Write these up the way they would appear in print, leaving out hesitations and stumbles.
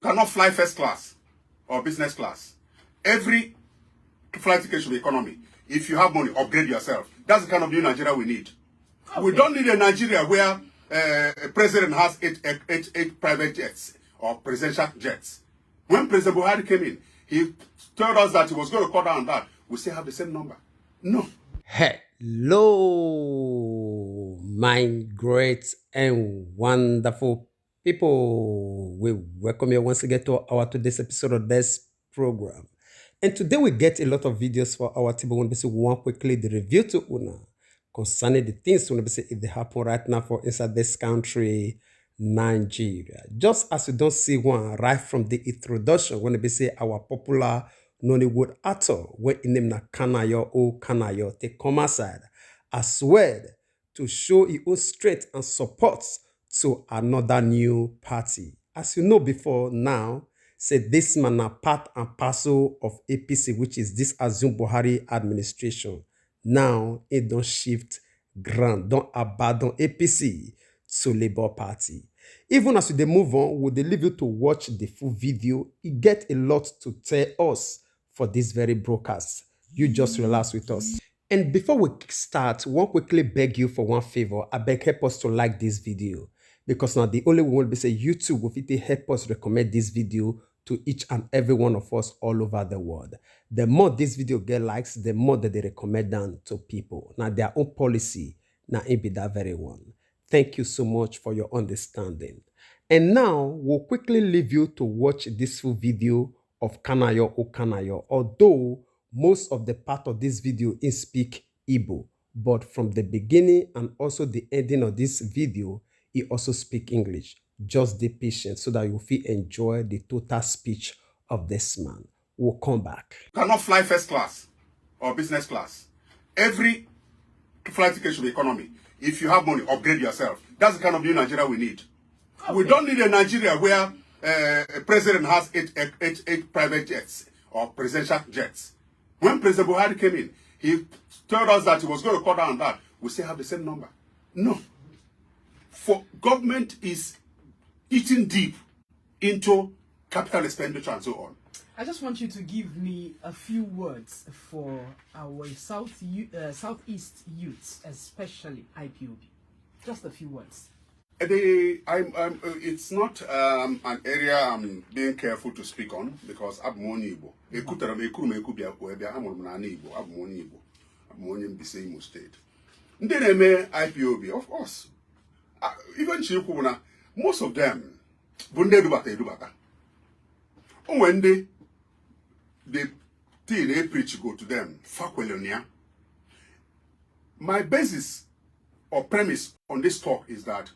cannot fly first class or business class. Every flight ticket should be economy. If you have money, upgrade yourself. That's the kind of new Nigeria we need. Okay. We don't need a Nigeria where a president has eight private jets or presidential jets. When President Buhari came in, he told us that he was going to cut down that. We still have the same number. No. Hello, my great and wonderful people. We welcome you once again to our today's episode of this program. And today we get a lot of videos for our team. We want to say one quickly the review to Una concerning the things we want to say if they happen right now for inside this country, Nigeria. Just as you don't see one right from the introduction, when we say our popular Nollywood actor, when in name na Kanayo O Kanayo, take come aside as well to show his own strength and support to another new party. As you know before now, say this man a part and parcel of APC, which is this assumed Buhari administration. Now it don't shift ground, don't abandon APC to Labour Party. Even as we move on, we'll leave you to watch the full video. It get a lot to tell us for this very broadcast. You just relax with us. And before we start, I want to quickly beg you for one favor. I beg help us to like this video. Because now the only one will be say YouTube will help us recommend this video to each and every one of us all over the world. The more this video get likes, the more that they recommend them to people. Now their own policy, now it be that very one. Thank you so much for your understanding. And now we'll quickly leave you to watch this full video of Kanayo O Kanayo, although most of the part of this video is speak Igbo, but from the beginning and also the ending of this video, he also speak English. Just be patient so that you will enjoy the total speech of this man. We'll come back. Cannot fly first class or business class. Every flight ticket should be economy. If you have money, upgrade yourself. That's the kind of new Nigeria we need. Okay. We don't need a Nigeria where a president has eight private jets or presidential jets. When President Buhari came in, he told us that he was going to cut down that. We still have the same number. No. For government is eating deep into capital expenditure and so on. I just want you to give me a few words for our Southeast youths, especially IPOB. Just a few words. It's not an area I'm being careful to speak on because I'm Igbo. I'm Imo State. Then IPOB, of course. Even Chikuna, most of them, when they preach go to them, my basis or premise on this talk is that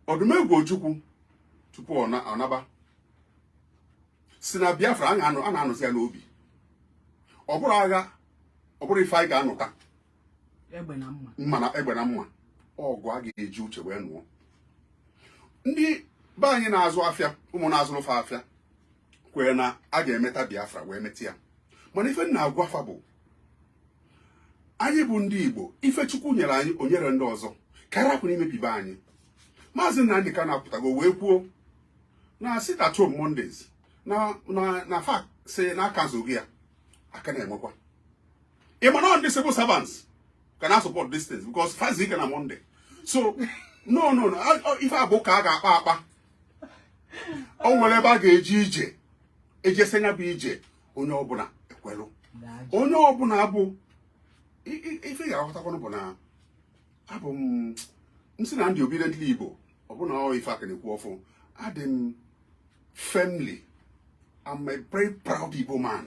Odumegwu Ojukwu tupu ọnaba si na Biafra a na-anụzi ya n'obi ọ bụrụ agha ọ bụrụ ife anyị ga-anụta egbe na mma ọgụ a ga-eji uche wee nụọ ndị be anyị na-azụ afịa ụmụ na-azụrụ afịa kwere na a ga-emeta Biafra wee meta ya mana ife na-agwa afa bụ anyị bụ ndị Igbo ife Chukwu nyere anyị onyere ndị ọzọ karapụ n'imebibe anyị. Maazị Nnamdi Kanu apụtago wee kwuo na sit at home Mondays na fact say na cancel gị ya aka na-enwekwa ịma na ndị civil servants can support this thing because first week na Monday. So no ife abụ ka a ga-akpa akpa o nwere ebe a ga-eji ije ejesenya bụ ije onye ọbụla ekwelu onye ọbụla bụ ife ga-aghọtakwanụ bụ na abụ nsi na ndị obediently Igbo ọbụna ife aka na-ekwu ọfụ adị firmly I'm a very proud Igbo man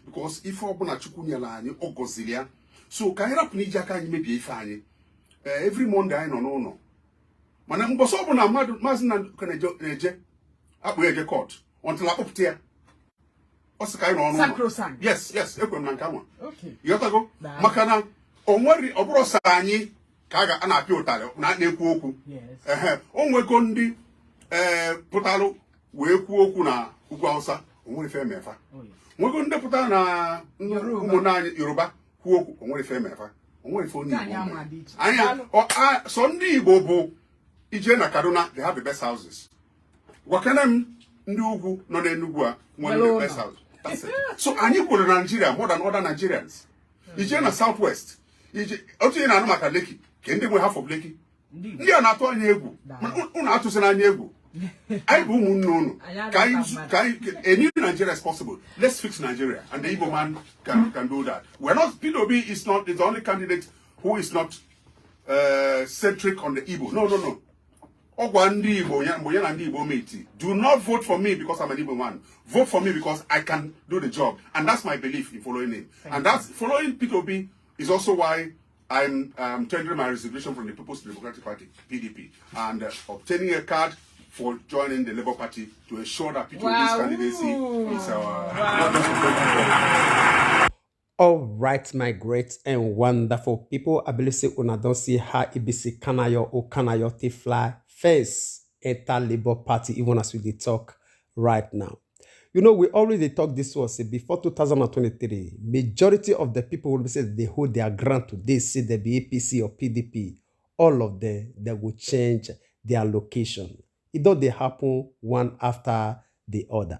because ife ọbụla Chukwu nyere anyị ọ gọziri ya so ka anyị rapụ n'iji aka anyị mebie ife anyị every Monday anyị nọ n'ụlọ mana mbọsị ọbụla Maazị Nnamdi na-eje akpụ eje court until akpụpụta ya ọ sị ka anyị nọ n'ụlọ yes ekwe m na nke anwa ịghọtago maka na o nwere ọ bụrụ sọ anyị ka a na-apịa ụtarị na-ekwu okwu o nwego ndị pụtarụ wee kwuo okwu na ugwu Hausa onwere ife emefa nwego ndị pụtara na ụmụnne anyị Yoruba kwuo okwu onwere ife emefa onwere ife onye Igbo anya so ndị Igbo bụ ije na Kaduna they have the best houses Wakanem Nugu, no Nenugua, one of the best house. That's it. So I need to Nigeria more than other Nigerians. Is in the southwest. Also in Anamaka Leki. Can they half of Leki? You are not on Yegu. Not to send on Yegu. I won't know. Any Nigeria is possible. Let's fix Nigeria. And the Igbo man can do that. We're not, PWB is not the only candidate who is not centric on the Igbo. No. Do not vote for me because I'm an Igbo man. Vote for me because I can do the job. And that's my belief in following him. And that's following PWB is also why I'm tendering my resignation from the People's Democratic Party, PDP, and obtaining a card for joining the Labour Party to ensure that PWB's candidacy is All right, my great and wonderful people. I believe say una don't see how ibc Kanayo O Kanayo te fly face enter Labour Party even as we dey talk right now. You know, we already talked this was before 2023. Majority of the people will say they hold their ground today, say they be APC or PDP. All of them, they will change their location. It don't they happen one after the other.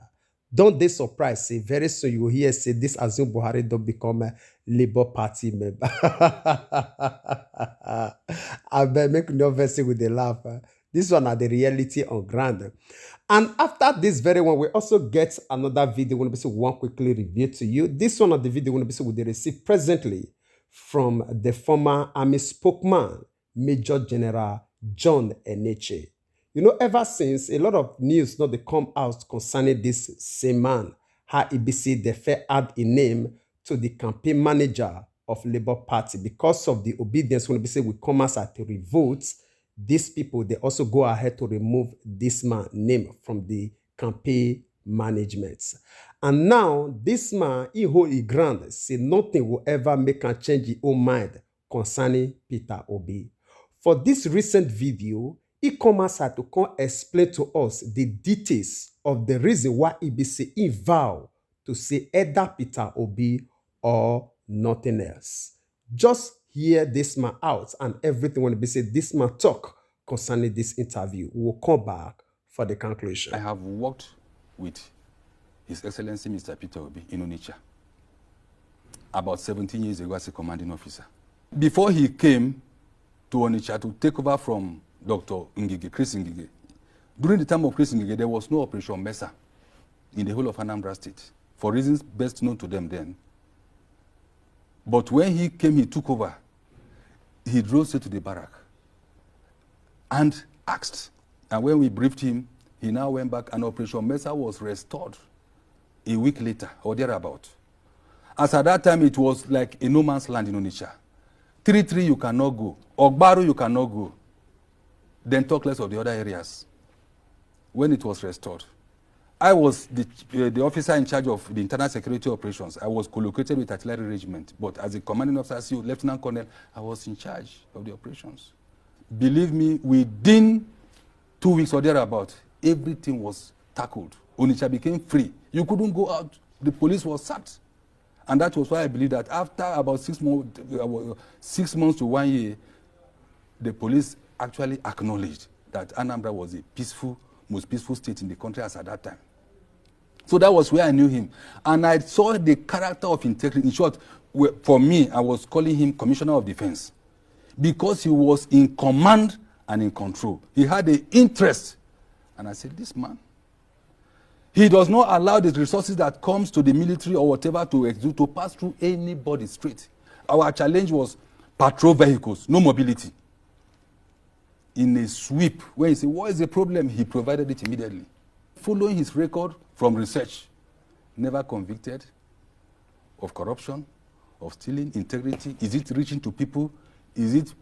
Don't they surprise? Say very soon you will hear say this Azim Buhari don't become a Labour Party member. I bet make no verse with the laugh. This one are the reality on ground. And after this very one, we also get another video. We're going to one quickly review to you. This one of the video we're going to be received presently from the former army spokesman, Major General John Eneche. You know, ever since a lot of news they come out concerning this same man, how EBC they fair add a name to the campaign manager of Labour Party because of the obedience when we come as at the revolt. These people, they also go ahead to remove this man name from the campaign management. And now, this man, he hold his ground, say nothing will ever make a change his own mind concerning Peter Obi. For this recent video, he come as to come explain to us the details of the reason why he be say he vow to say either Peter Obi or nothing else. Just hear this man out and everything when we say this man talk concerning this interview. We will come back for the conclusion. I have worked with His Excellency Mr. Peter Obi in Onitsha about 17 years ago as a commanding officer. Before he came to Onitsha to take over from Dr. Ngige, Chris Ngige, during the time of Chris Ngige, there was no Operation Mesa in the whole of Anambra State, for reasons best known to them then. But when he came, he took over. He drove straight to the barrack and asked. And when we briefed him, he now went back and Operation Mesa was restored a week later or thereabout. As at that time, it was like a no man's land in Onitsha. 3-3 you cannot go. Ogbaru you cannot go. Then talk less of the other areas. When it was restored, I was the officer in charge of the internal security operations. I was collocated with artillery regiment, but as a commanding officer, as you, Lieutenant Colonel, I was in charge of the operations. Believe me, within 2 weeks or thereabout, everything was tackled. Onitsha became free. You couldn't go out. The police was sacked. And that was why I believe that after about 6 months to 1 year, the police actually acknowledged that Anambra was a peaceful, most peaceful state in the country as at that time. So that was where I knew him. And I saw the character of integrity. In short, for me, I was calling him Commissioner of Defense because he was in command and in control. He had the interest. And I said, this man, he does not allow the resources that comes to the military or whatever to pass through anybody straight. Our challenge was patrol vehicles, no mobility. In a sweep, when he said, what is the problem? He provided it immediately. Following his record from research, never convicted of corruption, of stealing, integrity. Is it reaching to people? Is it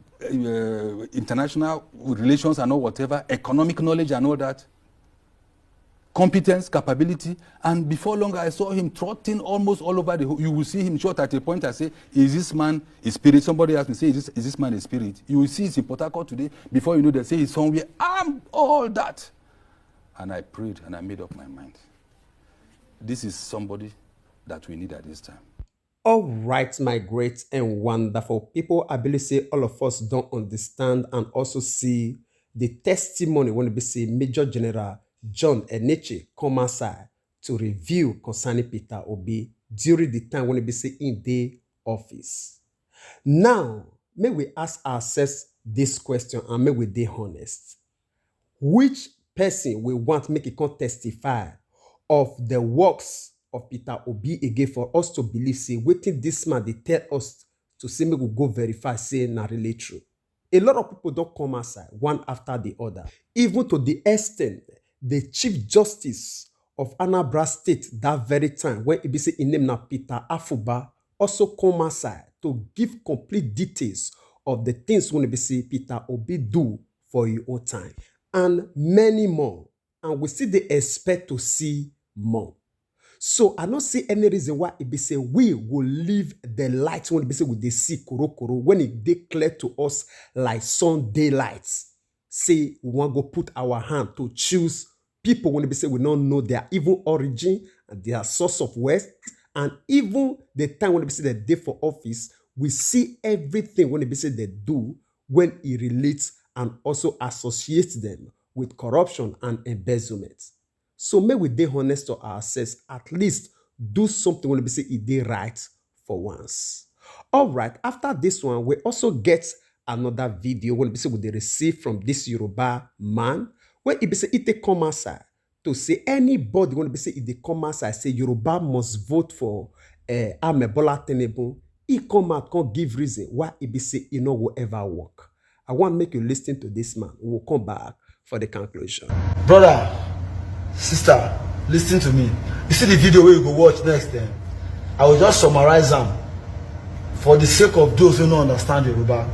international relations and all whatever, economic knowledge and all that? Competence, capability, and before long I saw him trotting almost all over the whole. You will see him short at a point. I say, is this man a spirit? Somebody asked me, say, is this man a spirit? You will see he's in Port Harcourt today. Before you know, they say he's somewhere. I'm all that. And I prayed and I made up my mind. This is somebody that we need at this time. All right, my great and wonderful people. I believe say all of us don't understand and also see the testimony when we say Major General John Eneche come outside to review concerning Peter Obi during the time when he be say in the office. Now, may we ask ourselves this question and may we be honest. Which person we want make it come testify of the works of Peter Obi again for us to believe, say, waiting this man, they tell us to say, make we go verify, say, not really true. A lot of people don't come outside one after the other, even to the extent the Chief Justice of Anambra State that very time, when it be say in name na Peter Afuba, also come outside to give complete details of the things when it be say Peter Obi do for your own time, and many more. And we still they expect to see more. So I don't see any reason why it be say we will leave the light when it be say we they see koro when it declare to us like sun daylights. Say we want to go put our hand to choose people when it be say we don't know their evil origin and their source of wealth, and even the time when it be say they day for office, we see everything when it be say they do when it relates and also associates them with corruption and embezzlement. So may we be honest to ourselves, at least do something when we say it did right for once. All right, after this one, we also get another video when we say we receive from this Yoruba man, where it be say it come outside to say anybody when we say it come outside, say Yoruba must vote for Bola Tinubu. He come out, can't give reason why it be say it no will ever work. I want to make you listen to this man. We'll come back for the conclusion. Brother, sister, listen to me. You see the video where you go watch next time. I will just summarize them for the sake of those who don't understand Yoruba.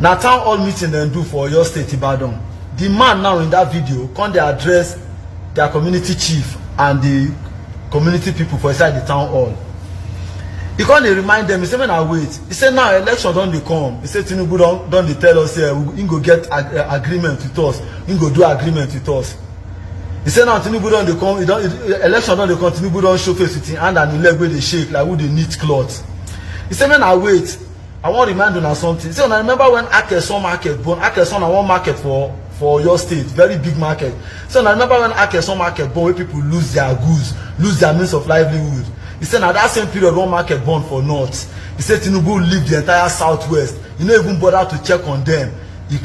Now town hall meeting then do for your state Ibadan. The man now in that video can't they address their community chief and the community people for inside the town hall. He can't remind them, he said, when I wait. He said, now election don't they come. He said, Tinubu don't they tell us here, he go get agreement with us. He go do agreement with us. He said, now Tinubu don't they come, election don't they come, Tinubu don't show face with him hand and the leg where they shake like who they knit cloth. He said, when I wait, I want to remind you now something. He said, I remember when Akeson market, born Akeson na one market for your state, very big market. So I remember when Akeson market born, where people lose their goods, lose their means of livelihood. He said, now that same period, one market born for North. He said, Tinubu leave the entire Southwest. You don't even bother to check on them. You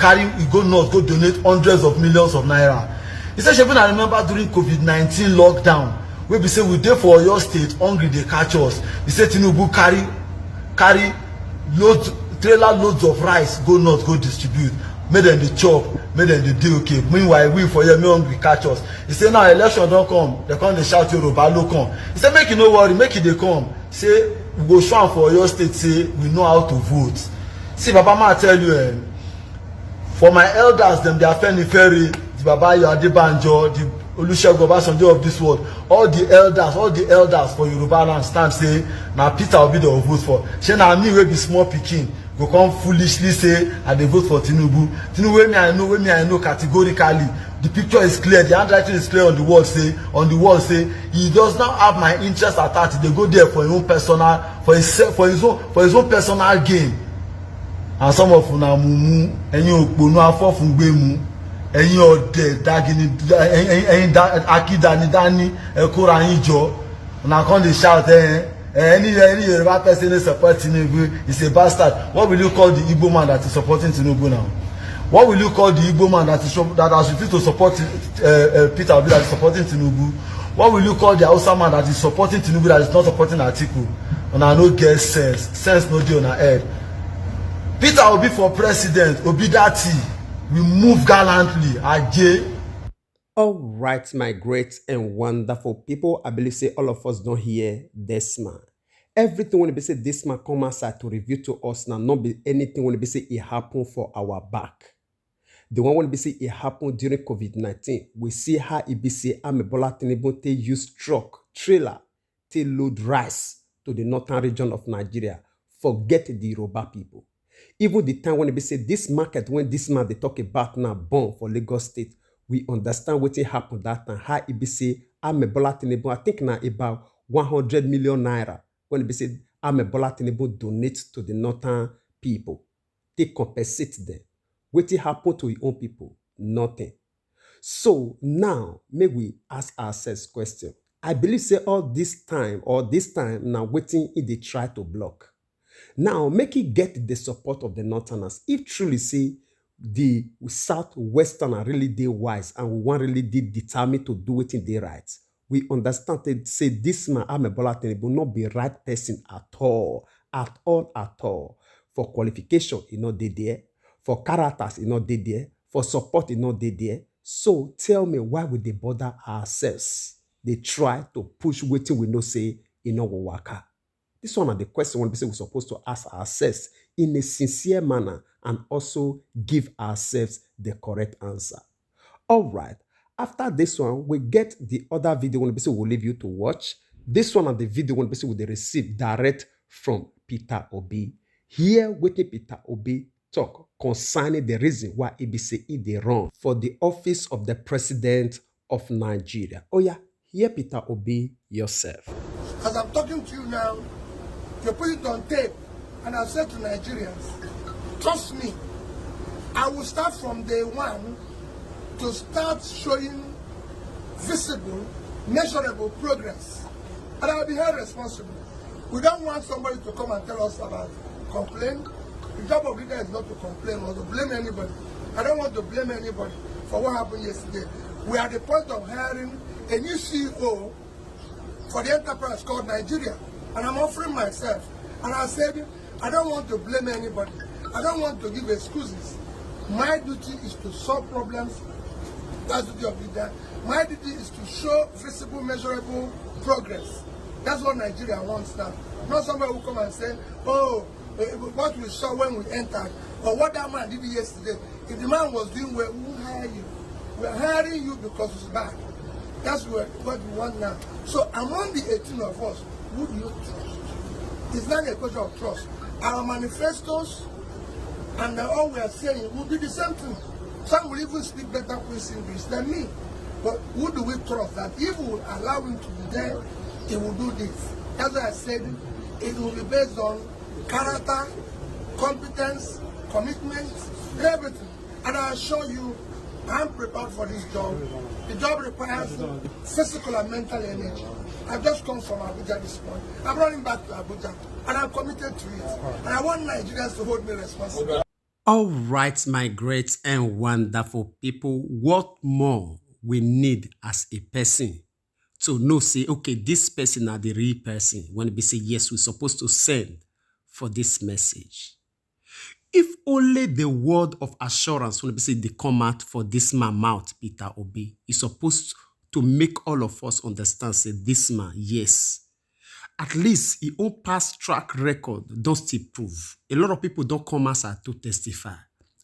go North, go donate hundreds of millions of naira. He said, Shepin, I remember during COVID-19 lockdown, where we say we dey for your state, hungry they catch us. He said, Tinubu carry trailer loads of rice, go North, go distribute. Made them the chop, made them the deal okay. Meanwhile, we for here, me hungry catch us. He said, now election don't come. They come, they shout Yoruba, no come. He said, make you no worry, make it they come. Say, we go show for your state, say, we know how to vote. See, Papa, I tell you, for my elders, them, they are fairly ferry, the Baba Adebanjo, the Olusegun Obasanjo of this world, all the elders for Yoruba land stand say, now Peter Obi they will vote for. Say, now me will be small pikin. Go come foolishly say I dey vote for Tinubu. Tinubu wey me I know categorically. The picture is clear, the handwriting is clear on the wall say he does not have my interest at heart. They go there for his own personal for his own personal gain. And some of una mumu ẹ̀yin òpònú afọ́fúngbẹ́mu ẹ̀yin ọ̀dẹ̀ dagini ẹ̀yin akídanidání ẹ̀kóra yín jọ una come dey shout any Yoruba person is supporting Tinubu is a bastard. What will you call the Igbo man that is supporting Tinubu now? What will you call the Igbo man that has refused to support Peter Obi that is supporting Tinubu? What will you call the Hausa man that is supporting Tinubu that is not supporting Atiku? And I no get sense no dey on our head. Peter Obi for president, Obi Dati, we move gallantly. Ajay. All right, my great and wonderful people. I believe say all of us don't hear this man. Everything when we say this man come outside to review to us now, not be anything when we say it happened for our back. The one when we say it happened during COVID-19, we see how it be say Bola Tinubu they use truck, trailer, to load rice to the northern region of Nigeria. Forget the Yoruba people. Even the time when we say this market, when this man they talk about now born for Lagos State, we understand what happened that time. How it be say Bola Tinubu, I think now about 100 million naira. When it be say Bola Tinubu donate to the northern people, they compensate them. What happened to your own people? Nothing. So now, may we ask ourselves question. I believe say all this time now waiting if they try to block. Now, make it get the support of the Northerners. If truly say the Southwesterner really did wise and we want really did determined to do it in the right, we understand that say this man, Amebola Tinubu, will not be right person at all. For qualification, he not dey there. For characters, he not dey there. For support, he not dey there. So tell me, why would they bother ourselves? They try to push waiting we know say in no waka. This one are the question we're supposed to ask ourselves in a sincere manner and also give ourselves the correct answer. All right. After this one, we get the other video we'll leave you to watch. This one and the video will receive direct from Peter Obi. Here, waiting Peter Obi talk concerning the reason why EBC they run for the office of the president of Nigeria. Oh yeah, here Peter Obi yourself. As I'm talking to you now, you put it on tape, and I said to Nigerians, trust me, I will start from day one to start showing visible, measurable progress, and I'll be held responsible. We don't want somebody to come and tell us about complaint. The job of leader is not to complain or to blame anybody. I don't want to blame anybody for what happened yesterday. We are at the point of hiring a new CEO for the enterprise called Nigeria, and I'm offering myself. And I said, I don't want to blame anybody. I don't want to give excuses. My duty is to solve problems. That's the duty of leader. My duty is to show visible, measurable progress. That's what Nigeria wants now. Not somebody who come and say, oh, what we saw when we entered, or what that man did yesterday. If the man was doing well, we won't hire you. We're hiring you because it's bad. That's what we want now. So among the 18 of us, who do you trust? It's not a question of trust. Our manifestos and all we are saying will be the same thing. Some will even speak better Queen's English than me. But who do we trust that if we will allow him to be there, he will do this? As I said, it will be based on character, competence, commitment, everything. And I assure you, I'm prepared for this job. The job requires physical and mental energy. I've just come from Abuja this morning. I'm running back to Abuja, and I'm committed to it. And I want Nigerians to hold me responsible. All right, my great and wonderful people, what more we need as a person to know, say, okay, this person are the real person. When we say, yes, we're supposed to send for this message. If only the word of assurance, when we say they come out for this man mouth, Peter Obi, is supposed to make all of us understand, say, this man, yes, at least he own past track record don't still prove. A lot of people don't come outside to testify.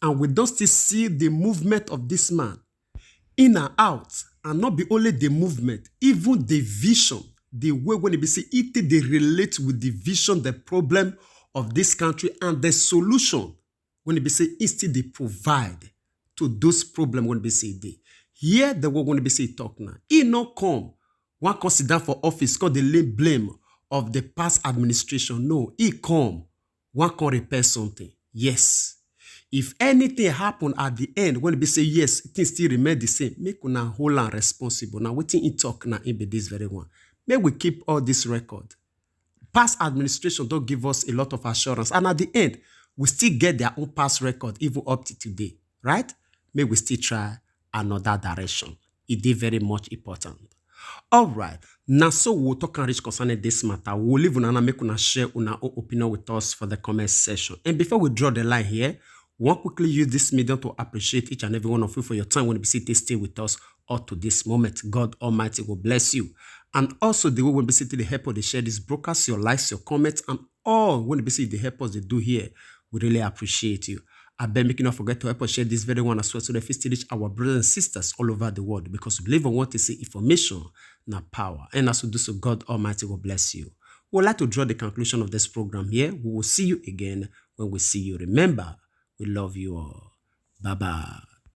And we don't still see the movement of this man in and out. And not be only the movement, even the vision, the way when they say it, they relate with the vision, the problem of this country and the solution when they say instead they provide to those problems when they say they. Here the word when they say talk now. He not come. One consider for office called the lay blame of the past administration. No, he come. One can repair something. Yes. If anything happen at the end, when they say yes, things still remain the same. Make una hold on responsible. Now waiting in talk now in this very one. May we keep all this record. Past administration don't give us a lot of assurance. And at the end, we still get their own past record even up to today. Right? May we still try another direction. It is very much important. All right. Now, so we'll talk and reach concerning this matter. We'll leave una make una share una opinion with us for the comment section. And before we draw the line here, we want quickly use this medium to appreciate each and every one of you for your time when you stay with us up to this moment. God Almighty will bless you. And also the way when we the help us, they share this broadcast, your likes, your comments, and all when we see the help us they do here, we really appreciate you. I beg make you not forget to help us share this very one as well so that we still reach our brothers and sisters all over the world, because we believe and want to see information, not power. And as we do so, God Almighty will bless you. We would like to draw the conclusion of this program here. We will see you again when we see you. Remember, we love you all. Bye-bye.